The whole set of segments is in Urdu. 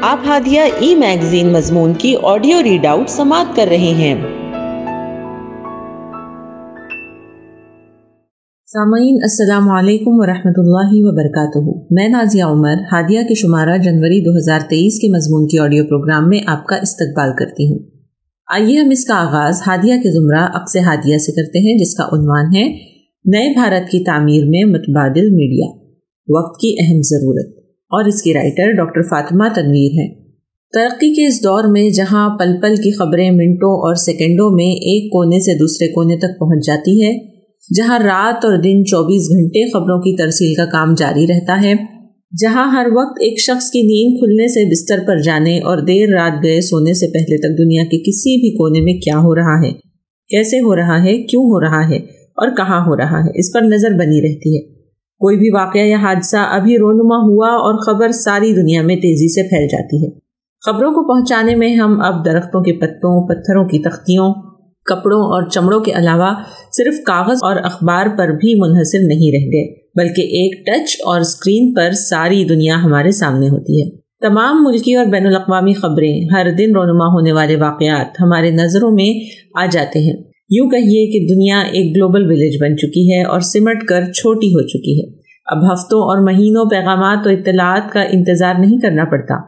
آپ ہادیہ ای میگزین مضمون کی آڈیو ریڈ آؤٹ سماعت کر رہے ہیں۔ سامعین السلام علیکم ورحمۃ اللہ وبرکاتہ۔ میں نازیہ عمر ہادیہ کے شمارہ جنوری 2023 کے مضمون کی آڈیو پروگرام میں آپ کا استقبال کرتی ہوں۔ آئیے ہم اس کا آغاز ہادیہ کے زمرہ عکس ہادیہ سے کرتے ہیں، جس کا عنوان ہے نئے بھارت کی تعمیر میں متبادل میڈیا، وقت کی اہم ضرورت، اور اس کی رائٹر ڈاکٹر فاطمہ تنویر ہیں۔ ترقی کے اس دور میں جہاں پل پل کی خبریں منٹوں اور سیکنڈوں میں ایک کونے سے دوسرے کونے تک پہنچ جاتی ہے، جہاں رات اور دن 24 گھنٹے خبروں کی ترسیل کا کام جاری رہتا ہے، جہاں ہر وقت ایک شخص کی نیند کھلنے سے بستر پر جانے اور دیر رات گئے سونے سے پہلے تک دنیا کے کسی بھی کونے میں کیا ہو رہا ہے، کیسے ہو رہا ہے، کیوں ہو رہا ہے اور کہاں ہو رہا ہے، اس پر نظر بنی رہتی ہے۔ کوئی بھی واقعہ یا حادثہ ابھی رونما ہوا اور خبر ساری دنیا میں تیزی سے پھیل جاتی ہے۔ خبروں کو پہنچانے میں ہم اب درختوں کے پتوں، پتھروں کی تختیوں، کپڑوں اور چمڑوں کے علاوہ صرف کاغذ اور اخبار پر بھی منحصر نہیں رہ گئے، بلکہ ایک ٹچ اور اسکرین پر ساری دنیا ہمارے سامنے ہوتی ہے۔ تمام ملکی اور بین الاقوامی خبریں، ہر دن رونما ہونے والے واقعات ہمارے نظروں میں آ جاتے ہیں۔ یوں کہیے کہ دنیا ایک گلوبل ولیج بن چکی ہے اور سمٹ کر چھوٹی ہو چکی ہے۔ اب ہفتوں اور مہینوں پیغامات و اطلاعات کا انتظار نہیں کرنا پڑتا۔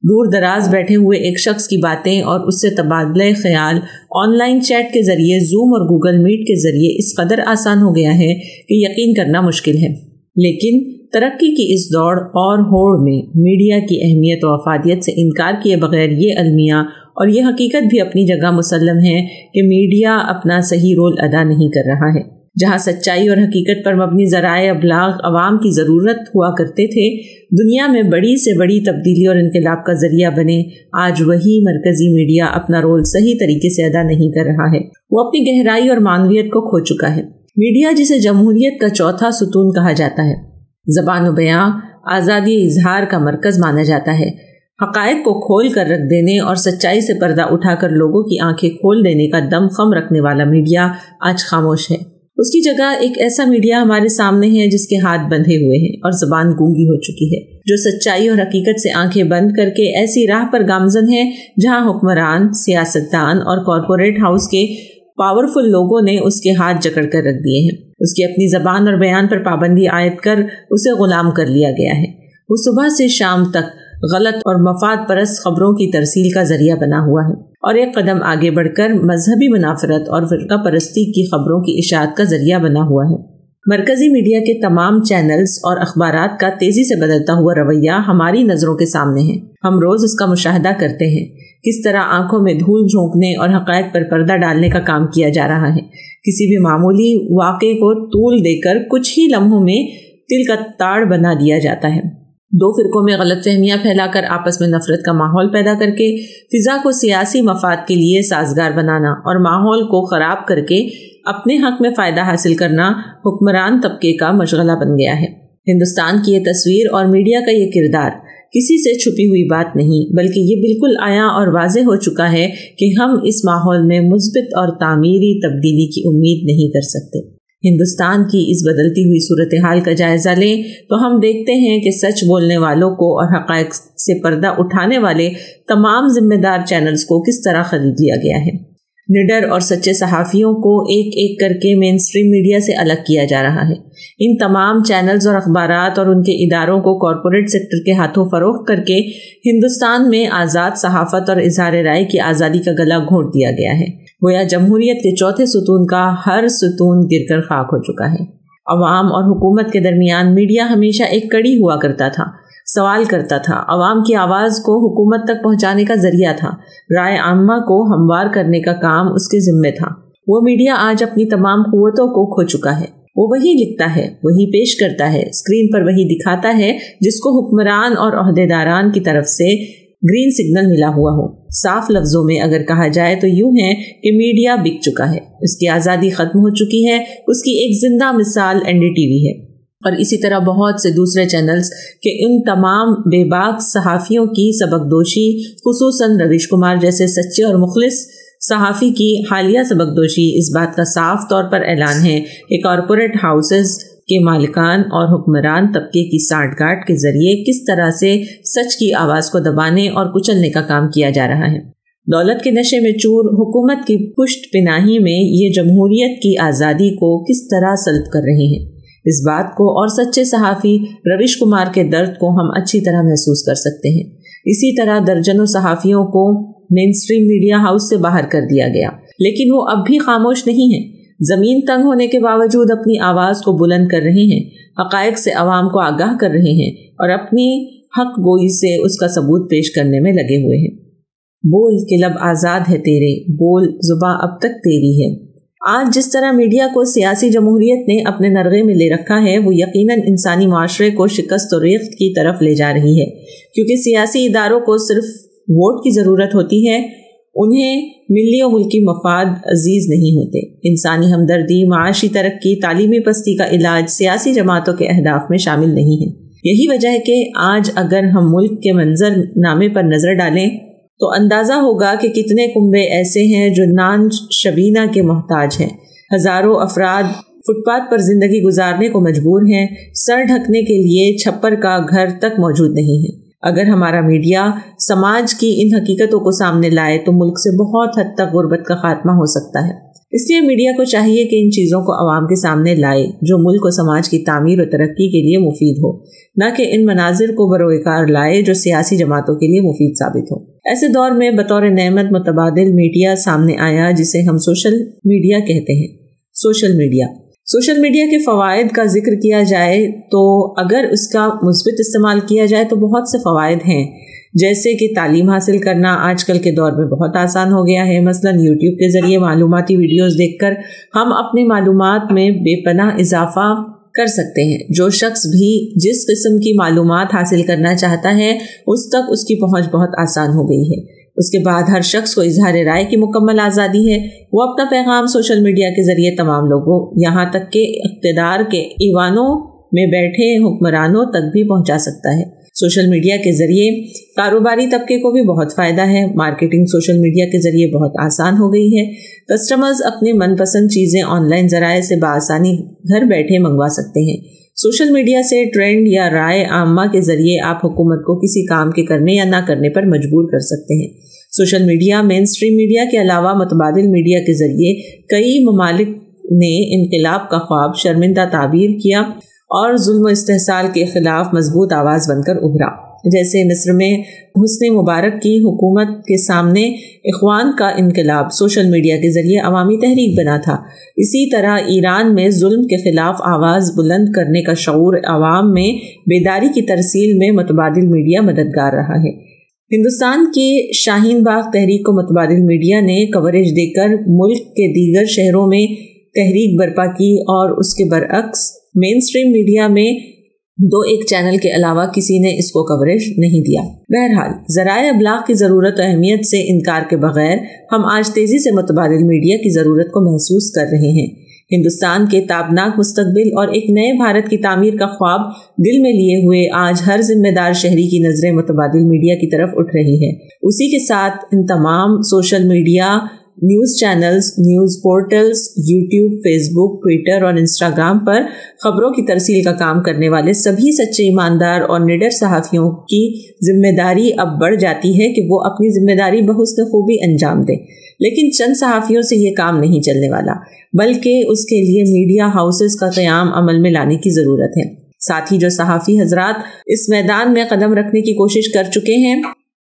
دور دراز بیٹھے ہوئے ایک شخص کی باتیں اور اس سے تبادلہ خیال آن لائن چیٹ کے ذریعے، زوم اور گوگل میٹ کے ذریعے اس قدر آسان ہو گیا ہے کہ یقین کرنا مشکل ہے۔ لیکن ترقی کی اس دوڑ اور ہوڑ میں میڈیا کی اہمیت و افادیت سے انکار کیے بغیر یہ المیہ اور یہ حقیقت بھی اپنی جگہ مسلم ہے کہ میڈیا اپنا صحیح رول ادا نہیں کر رہا ہے۔ جہاں سچائی اور حقیقت پر مبنی ذرائع ابلاغ عوام کی ضرورت ہوا کرتے تھے، دنیا میں بڑی سے بڑی تبدیلی اور انقلاب کا ذریعہ بنے، آج وہی مرکزی میڈیا اپنا رول صحیح طریقے سے ادا نہیں کر رہا ہے۔ وہ اپنی گہرائی اور معنویت کو کھو چکا ہے۔ میڈیا جسے جمہوریت کا چوتھا ستون کہا جاتا ہے، زبان و بیان، آزادی اظہار کا مرکز مانا جاتا ہے، حقائق کو کھول کر رکھ دینے اور سچائی سے پردہ اٹھا کر لوگوں کی آنکھیں کھول دینے کا دم خم رکھنے والا میڈیا آج خاموش ہے۔ اس کی جگہ ایک ایسا میڈیا ہمارے سامنے ہے جس کے ہاتھ بندھے ہوئے ہیں اور زبان گونگی ہو چکی ہے، جو سچائی اور حقیقت سے آنکھیں بند کر کے ایسی راہ پر گامزن ہے جہاں حکمران، سیاستدان اور کارپوریٹ ہاؤس کے پاورفل لوگوں نے اس کے ہاتھ جکڑ کر رکھ دیے ہیں۔ اس کی اپنی زبان اور بیان پر پابندی عائد کر اسے غلام کر لیا گیا ہے۔ وہ صبح سے شام تک غلط اور مفاد پرست خبروں کی ترسیل کا ذریعہ بنا ہوا ہے، اور ایک قدم آگے بڑھ کر مذہبی منافرت اور فرقہ پرستی کی خبروں کی اشاعت کا ذریعہ بنا ہوا ہے۔ مرکزی میڈیا کے تمام چینلز اور اخبارات کا تیزی سے بدلتا ہوا رویہ ہماری نظروں کے سامنے ہے۔ ہم روز اس کا مشاہدہ کرتے ہیں، کس طرح آنکھوں میں دھول جھونکنے اور حقائق پر پردہ ڈالنے کا کام کیا جا رہا ہے۔ کسی بھی معمولی واقعے کو طول دے کر کچھ ہی لمحوں میں تل کا تاڑ بنا دیا جاتا ہے۔ دو فرقوں میں غلط فہمیاں پھیلا کر آپس میں نفرت کا ماحول پیدا کر کے فضا کو سیاسی مفاد کے لیے سازگار بنانا اور ماحول کو خراب کر کے اپنے حق میں فائدہ حاصل کرنا حکمران طبقے کا مشغلہ بن گیا ہے۔ ہندوستان کی یہ تصویر اور میڈیا کا یہ کردار کسی سے چھپی ہوئی بات نہیں، بلکہ یہ بالکل عیاں اور واضح ہو چکا ہے کہ ہم اس ماحول میں مثبت اور تعمیری تبدیلی کی امید نہیں کر سکتے۔ ہندوستان کی اس بدلتی ہوئی صورتحال کا جائزہ لیں تو ہم دیکھتے ہیں کہ سچ بولنے والوں کو اور حقائق سے پردہ اٹھانے والے تمام ذمہ دار چینلز کو کس طرح خرید لیا گیا ہے۔ نڈر اور سچے صحافیوں کو ایک ایک کر کے مین اسٹریم میڈیا سے الگ کیا جا رہا ہے۔ ان تمام چینلز اور اخبارات اور ان کے اداروں کو کارپوریٹ سیکٹر کے ہاتھوں فروخت کر کے ہندوستان میں آزاد صحافت اور اظہار رائے کی آزادی کا گلا گھونٹ دیا گیا ہے۔ گویا جمہوریت کے چوتھے ستون کا ہر ستون گر کر خاک ہو چکا ہے۔ عوام اور حکومت کے درمیان میڈیا ہمیشہ ایک کڑی ہوا کرتا تھا، سوال کرتا تھا، عوام کی آواز کو حکومت تک پہنچانے کا ذریعہ تھا، رائے عامہ کو ہموار کرنے کا کام اس کے ذمے تھا۔ وہ میڈیا آج اپنی تمام قوتوں کو کھو چکا ہے۔ وہ وہی لکھتا ہے، وہی پیش کرتا ہے، اسکرین پر وہی دکھاتا ہے جس کو حکمران اور عہدیداران کی طرف سے گرین سگنل ملا ہوا ہو۔ صاف لفظوں میں اگر کہا جائے تو یوں ہے کہ میڈیا بک چکا ہے، اس کی آزادی ختم ہو چکی ہے۔ اس کی ایک زندہ مثال NDTV ہے، اور اسی طرح بہت سے دوسرے چینلز کہ ان تمام بے باک صحافیوں کی سبکدوشی، خصوصاً رویش کمار جیسے سچے اور مخلص صحافی کی حالیہ سبکدوشی اس بات کا صاف طور پر اعلان ہے کہ کارپوریٹ ہاؤسز کہ مالکان اور حکمران طبقے کی سانٹھ گانٹھ کے ذریعے کس طرح سے سچ کی آواز کو دبانے اور کچلنے کا کام کیا جا رہا ہے۔ دولت کے نشے میں چور حکومت کی پشت پناہی میں یہ جمہوریت کی آزادی کو کس طرح سلب کر رہے ہیں، اس بات کو اور سچے صحافی روش کمار کے درد کو ہم اچھی طرح محسوس کر سکتے ہیں۔ اسی طرح درجنوں صحافیوں کو مین اسٹریم میڈیا ہاؤس سے باہر کر دیا گیا، لیکن وہ اب بھی خاموش نہیں ہیں۔ زمین تنگ ہونے کے باوجود اپنی آواز کو بلند کر رہے ہیں، حقائق سے عوام کو آگاہ کر رہے ہیں اور اپنی حق گوئی سے اس کا ثبوت پیش کرنے میں لگے ہوئے ہیں۔ بول کہ لب آزاد ہے تیرے، بول زباں اب تک تیری ہے۔ آج جس طرح میڈیا کو سیاسی جمہوریت نے اپنے نرغے میں لے رکھا ہے، وہ یقیناً انسانی معاشرے کو شکست و ریخت کی طرف لے جا رہی ہے، کیونکہ سیاسی اداروں کو صرف ووٹ کی ضرورت ہوتی ہے، انہیں ملی و ملکی مفاد عزیز نہیں ہوتے۔ انسانی ہمدردی، معاشی ترقی، تعلیمی پستی کا علاج سیاسی جماعتوں کے اہداف میں شامل نہیں ہے۔ یہی وجہ ہے کہ آج اگر ہم ملک کے منظر نامے پر نظر ڈالیں تو اندازہ ہوگا کہ کتنے کنبے ایسے ہیں جو نان شبینہ کے محتاج ہیں۔ ہزاروں افراد فٹ پاتھ پر زندگی گزارنے کو مجبور ہیں، سر ڈھکنے کے لیے چھپر کا گھر تک موجود نہیں ہے۔ اگر ہمارا میڈیا سماج کی ان حقیقتوں کو سامنے لائے تو ملک سے بہت حد تک غربت کا خاتمہ ہو سکتا ہے۔ اس لیے میڈیا کو چاہیے کہ ان چیزوں کو عوام کے سامنے لائے جو ملک و سماج کی تعمیر و ترقی کے لیے مفید ہو، نہ کہ ان مناظر کو بروئے کار لائے جو سیاسی جماعتوں کے لیے مفید ثابت ہو۔ ایسے دور میں بطور نعمت متبادل میڈیا سامنے آیا جسے ہم سوشل میڈیا کہتے ہیں۔ سوشل میڈیا کے فوائد کا ذکر کیا جائے تو اگر اس کا مثبت استعمال کیا جائے تو بہت سے فوائد ہیں، جیسے کہ تعلیم حاصل کرنا آج کل کے دور میں بہت آسان ہو گیا ہے۔ مثلاً یوٹیوب کے ذریعے معلوماتی ویڈیوز دیکھ کر ہم اپنی معلومات میں بے پناہ اضافہ کر سکتے ہیں۔ جو شخص بھی جس قسم کی معلومات حاصل کرنا چاہتا ہے اس تک اس کی پہنچ بہت آسان ہو گئی ہے۔ اس کے بعد ہر شخص کو اظہار رائے کی مکمل آزادی ہے، وہ اپنا پیغام سوشل میڈیا کے ذریعے تمام لوگوں، یہاں تک کہ اقتدار کے ایوانوں میں بیٹھے حکمرانوں تک بھی پہنچا سکتا ہے۔ سوشل میڈیا کے ذریعے کاروباری طبقے کو بھی بہت فائدہ ہے۔ مارکیٹنگ سوشل میڈیا کے ذریعے بہت آسان ہو گئی ہے۔ کسٹمرز اپنے من پسند چیزیں آن لائن ذرائع سے بآسانی گھر بیٹھے منگوا سکتے ہیں۔ سوشل میڈیا سے ٹرینڈ یا رائے عامہ کے ذریعے آپ حکومت کو کسی کام کے کرنے یا نہ کرنے پر مجبور کر سکتے ہیں۔ سوشل میڈیا مین اسٹریم میڈیا کے علاوہ متبادل میڈیا کے ذریعے کئی ممالک نے انقلاب کا خواب شرمندہ تعبیر کیا اور ظلم و استحصال کے خلاف مضبوط آواز بن کر ابھرا۔ جیسے مصر میں حسنی مبارک کی حکومت کے سامنے اخوان کا انقلاب سوشل میڈیا کے ذریعے عوامی تحریک بنا تھا، اسی طرح ایران میں ظلم کے خلاف آواز بلند کرنے کا شعور عوام میں بیداری کی ترسیل میں متبادل میڈیا مددگار رہا ہے۔ ہندوستان کی شاہین باغ تحریک کو متبادل میڈیا نے کوریج دے کر ملک کے دیگر شہروں میں تحریک برپا کی اور اس کے برعکس مین اسٹریم میڈیا میں 2-1 چینل کے علاوہ کسی نے اس کو کوریج نہیں دیا۔ بہرحال ذرائع ابلاغ کی ضرورت و اہمیت سے انکار کے بغیر ہم آج تیزی سے متبادل میڈیا کی ضرورت کو محسوس کر رہے ہیں۔ ہندوستان کے تابناک مستقبل اور ایک نئے بھارت کی تعمیر کا خواب دل میں لیے ہوئے آج ہر ذمہ دار شہری کی نظریں متبادل میڈیا کی طرف اٹھ رہی ہے۔ اسی کے ساتھ ان تمام social media, news channels, news portals, YouTube, Facebook, Twitter اور انسٹاگرام پر خبروں کی ترسیل کا کام کرنے والے سبھی سچے ایماندار اور نڈر صحافیوں کی ذمہ داری اب بڑھ جاتی ہے کہ وہ اپنی ذمہ داری بحسن خوبی انجام دیں۔ لیکن چند صحافیوں سے یہ کام نہیں چلنے والا، بلکہ اس کے لیے میڈیا ہاؤسز کا قیام عمل میں لانے کی ضرورت ہے۔ ساتھ ہی جو صحافی حضرات اس میدان میں قدم رکھنے کی کوشش کر چکے ہیں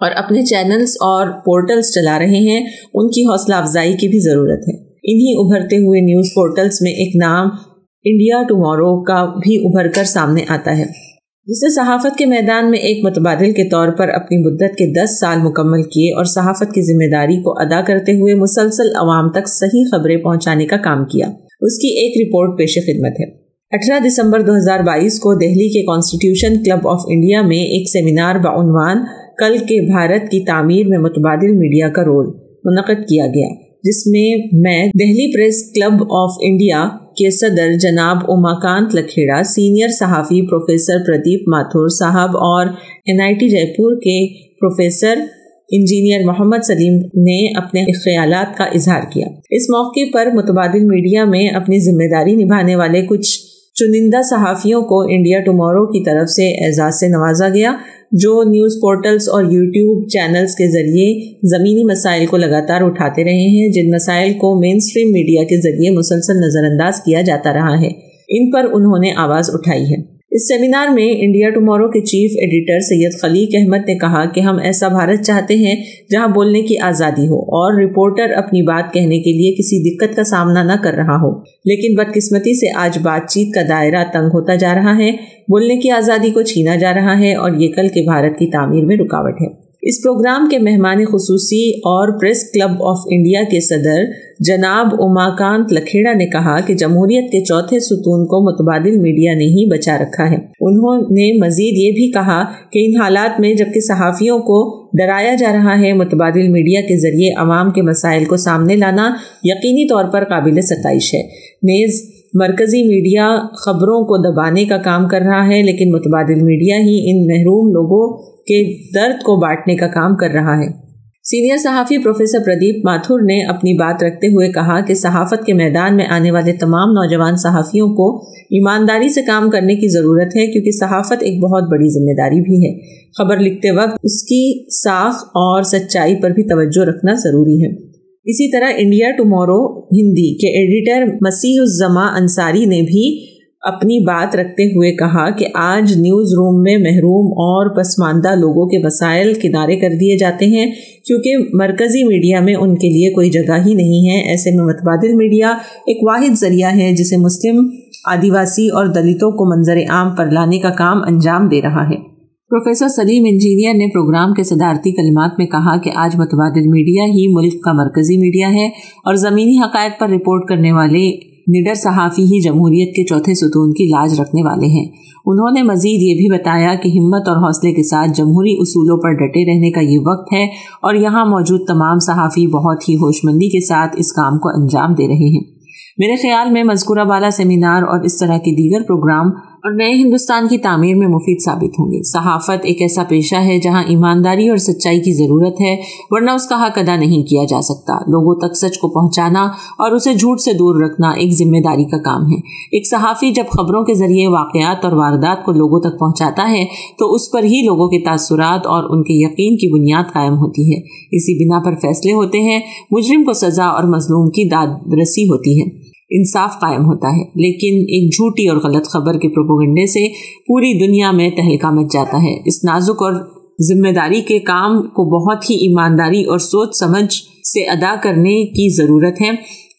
اور اپنے چینلز اور پورٹلز چلا رہے ہیں، ان کی حوصلہ افزائی کی بھی ضرورت ہے۔ انہی ابھرتے ہوئے نیوز پورٹلز میں ایک نام انڈیا ٹمارو کا بھی ابھر کر سامنے آتا ہے، جس نے صحافت کے میدان میں ایک متبادل کے طور پر اپنی مدت کے 10 سال مکمل کیے اور صحافت کی ذمہ داری کو ادا کرتے ہوئے مسلسل عوام تک صحیح خبریں پہنچانے کا کام کیا۔ اس کی ایک رپورٹ پیش خدمت ہے۔ 18 دسمبر 2022 کو دہلی کے کانسٹیٹیوشن کلب آف انڈیا میں ایک سیمینار بعنوان کل کے بھارت کی تعمیر میں متبادل میڈیا کا رول منعقد کیا گیا، جس میں Delhi press club of India کے صدر جناب اماکانت لکھیڑا، سینئر صحافی پروفیسر پردیپ ماتھور صاحب اور NIT جے پور کے پروفیسر انجینئر محمد سلیم نے اپنے خیالات کا اظہار کیا۔ اس موقع پر متبادل میڈیا میں اپنی ذمہ داری نبھانے والے کچھ چنندہ صحافیوں کو انڈیا ٹمارو کی طرف سے اعزاز سے نوازا گیا، جو نیوز پورٹلز اور یوٹیوب چینلز کے ذریعے زمینی مسائل کو لگاتار اٹھاتے رہے ہیں، جن مسائل کو مین سٹریم میڈیا کے ذریعے مسلسل نظر انداز کیا جاتا رہا ہے، ان پر انہوں نے آواز اٹھائی ہے۔ اس سیمینار میں انڈیا ٹمارو کے چیف ایڈیٹر سید خلیق احمد نے کہا کہ ہم ایسا بھارت چاہتے ہیں جہاں بولنے کی آزادی ہو اور رپورٹر اپنی بات کہنے کے لیے کسی دقت کا سامنا نہ کر رہا ہو، لیکن بدقسمتی سے آج بات چیت کا دائرہ تنگ ہوتا جا رہا ہے، بولنے کی آزادی کو چھینا جا رہا ہے اور یہ کل کے بھارت کی تعمیر میں رکاوٹ ہے۔ اس پروگرام کے مہمان خصوصی اور پریس کلب آف انڈیا کے صدر جناب اماکانت لکھیڑا نے کہا کہ جمہوریت کے چوتھے ستون کو متبادل میڈیا نے ہی بچا رکھا ہے۔ انہوں نے مزید یہ بھی کہا کہ ان حالات میں جبکہ صحافیوں کو ڈرایا جا رہا ہے، متبادل میڈیا کے ذریعے عوام کے مسائل کو سامنے لانا یقینی طور پر قابل ستائش ہے۔ نیز مرکزی میڈیا خبروں کو دبانے کا کام کر رہا ہے، لیکن متبادل میڈیا ہی ان محروم لوگوں کے درد کو بانٹنے کا کام کر رہا ہے۔ سینئر صحافی پروفیسر پردیپ ماتھر نے اپنی بات رکھتے ہوئے کہا کہ صحافت کے میدان میں آنے والے تمام نوجوان صحافیوں کو ایمانداری سے کام کرنے کی ضرورت ہے، کیونکہ صحافت ایک بہت بڑی ذمہ داری بھی ہے۔ خبر لکھتے وقت اس کی ساخت اور سچائی پر بھی توجہ رکھنا ضروری ہے۔ اسی طرح انڈیا ٹمارو ہندی کے ایڈیٹر مسیح الزما انصاری نے بھی اپنی بات رکھتے ہوئے کہا کہ آج نیوز روم میں محروم اور پسماندہ لوگوں کے مسائل کنارے کر دیے جاتے ہیں، کیونکہ مرکزی میڈیا میں ان کے لیے کوئی جگہ ہی نہیں ہے۔ ایسے میں متبادل میڈیا ایک واحد ذریعہ ہے جسے مسلم، آدیواسی اور دلتوں کو منظر عام پر لانے کا کام انجام دے رہا ہے۔ پروفیسر سلیم انجینئر نے پروگرام کے صدارتی کلمات میں کہا کہ آج متبادل میڈیا ہی ملک کا مرکزی میڈیا ہے اور زمینی حقائق پر رپورٹ کرنے والے نڈر صحافی ہی جمہوریت کے چوتھے ستون کی لاج رکھنے والے ہیں۔ انہوں نے مزید یہ بھی بتایا کہ ہمت اور حوصلے کے ساتھ جمہوری اصولوں پر ڈٹے رہنے کا یہ وقت ہے اور یہاں موجود تمام صحافی بہت ہی ہوش مندی کے ساتھ اس کام کو انجام دے رہے ہیں۔ میرے خیال میں مذکورہ بالا سیمینار اور اس طرح کے دیگر پروگرام اور نئے ہندوستان کی تعمیر میں مفید ثابت ہوں گے۔ صحافت ایک ایسا پیشہ ہے جہاں ایمانداری اور سچائی کی ضرورت ہے، ورنہ اس کا حق ادا نہیں کیا جا سکتا۔ لوگوں تک سچ کو پہنچانا اور اسے جھوٹ سے دور رکھنا ایک ذمہ داری کا کام ہے۔ ایک صحافی جب خبروں کے ذریعے واقعات اور واردات کو لوگوں تک پہنچاتا ہے تو اس پر ہی لوگوں کے تاثرات اور ان کے یقین کی بنیاد قائم ہوتی ہے۔ اسی بنا پر فیصلے ہوتے ہیں، مجرم کو سزا اور مظلوم کی داد رسی ہوتی ہے، انصاف قائم ہوتا ہے۔ لیکن ایک جھوٹی اور غلط خبر کے پروپیگنڈے سے پوری دنیا میں تہلکہ مچ جاتا ہے۔ اس نازک اور ذمہ داری کے کام کو بہت ہی ایمانداری اور سوچ سمجھ سے ادا کرنے کی ضرورت ہے۔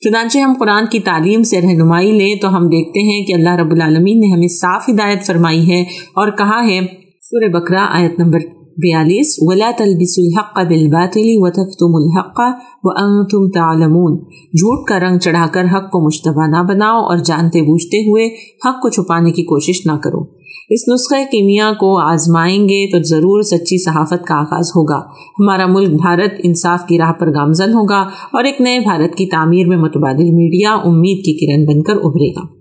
چنانچہ ہم قرآن کی تعلیم سے رہنمائی لیں تو ہم دیکھتے ہیں کہ اللہ رب العالمین نے ہمیں صاف ہدایت فرمائی ہے اور کہا ہے، سورہ بقرہ آیت نمبر 42، وَلَا تَلْبِسُوا الْحَقَّ بِالْبَاطِلِ وَتَكْتُمُوا الْحَقَّ وَأَنْتُمْ تَعْلَمُونَ۔ جھوٹ کا رنگ چڑھا کر حق کو مشتبہ نہ بناؤ اور جانتے بوجھتے ہوئے حق کو چھپانے کی کوشش نہ کرو۔ اس نسخہ کیمیا کو آزمائیں گے تو ضرور سچی صحافت کا آغاز ہوگا۔ ہمارا ملک بھارت انصاف کی راہ پر گامزن ہوگا اور ایک نئے بھارت کی تعمیر میں متبادل میڈیا امید کی کرن بن کر ابھرے گا۔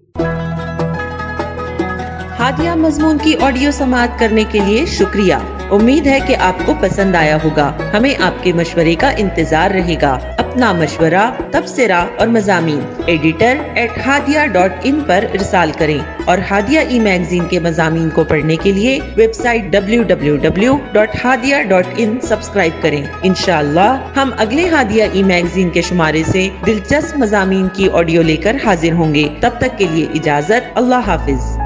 ہادیہ مضمون کی آڈیو سماعت کرنے کے لیے شکریہ۔ امید ہے کہ آپ کو پسند آیا ہوگا۔ ہمیں آپ کے مشورے کا انتظار رہے گا۔ اپنا مشورہ، تبصرہ اور مضامین editor@hadia.in پر ارسال کریں اور ہادیہ ای میگزین کے مضامین کو پڑھنے کے لیے ویب سائٹ www.hadia.in سبسکرائب کریں۔ انشاءاللہ ہم اگلے ہادیہ ای میگزین کے شمارے سے دلچسپ مضامین کی آڈیو لے کر حاضر ہوں گے۔ تب تک کے لیے اجازت، اللہ حافظ۔